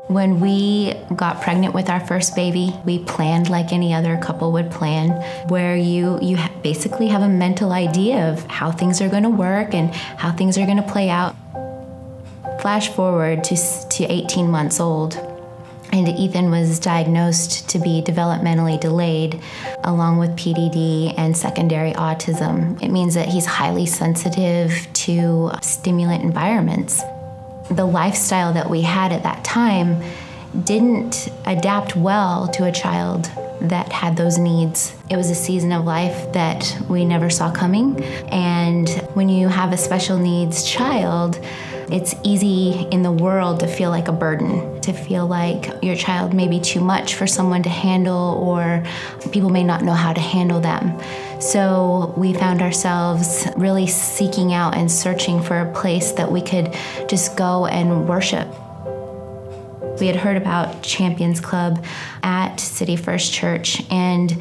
When we got pregnant with our first baby, we planned like any other couple would plan, where you basically have a mental idea of how things are going to work and how things are going to play out. Flash forward to 18 months old, and Ethan was diagnosed to be developmentally delayed, along with PDD and secondary autism. It means that he's highly sensitive to stimulant environments. The lifestyle that we had at that time didn't adapt well to a child that had those needs. It was a season of life that we never saw coming. And when you have a special needs child, it's easy in the world to feel like a burden, to feel like your child may be too much for someone to handle, or people may not know how to handle them. So we found ourselves really seeking out and searching for a place that we could just go and worship. We had heard about Champions Club at City First Church, and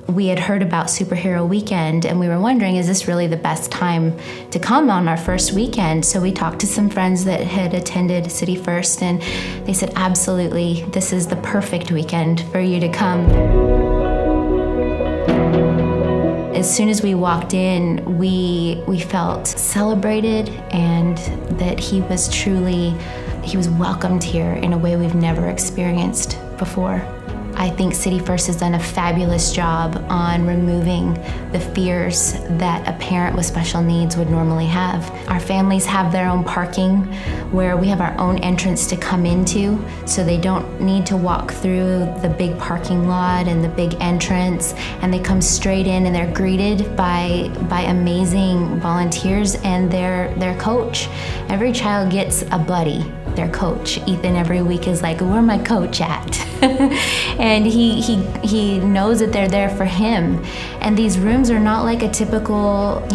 we had heard about Superhero Weekend, and we were wondering, is this really the best time to come on our first weekend? So we talked to some friends that had attended City First, and they said, absolutely, this is the perfect weekend for you to come. As soon as we walked in, we felt celebrated, and that he was welcomed here in a way we've never experienced before. I think City First has done a fabulous job on removing the fears that a parent with special needs would normally have. Our families have their own parking, where we have our own entrance to come into, so they don't need to walk through the big parking lot and the big entrance, and they come straight in and they're greeted by amazing volunteers and their coach. Every child gets a buddy, their coach. Ethan every week is like, where's my coach at? And he knows that they're there for him. And these rooms are not like a typical,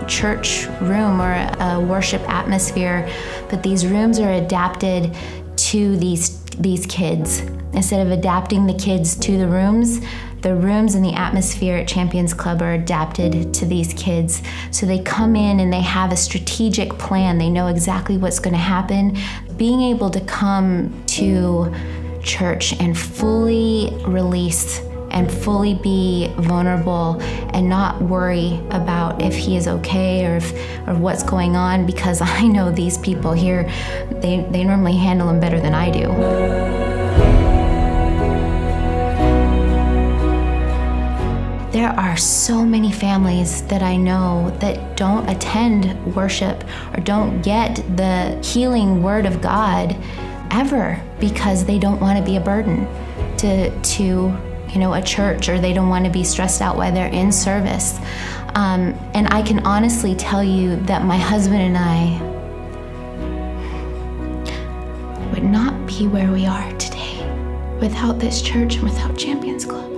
church room or a worship atmosphere, but these rooms are adapted to these kids. Instead of adapting the kids to the rooms and the atmosphere at Champions Club are adapted to these kids. So they come in and they have a strategic plan. They know exactly what's going to happen. Being able to come to church and fully release and fully be vulnerable and not worry about if he is okay or what's going on, because I know these people here, they normally handle him better than I do. There are so many families that I know that don't attend worship or don't get the healing word of God ever, because they don't want to be a burden to a church, or they don't want to be stressed out while they're in service. And I can honestly tell you that my husband and I would not be where we are today without this church and without Champions Club.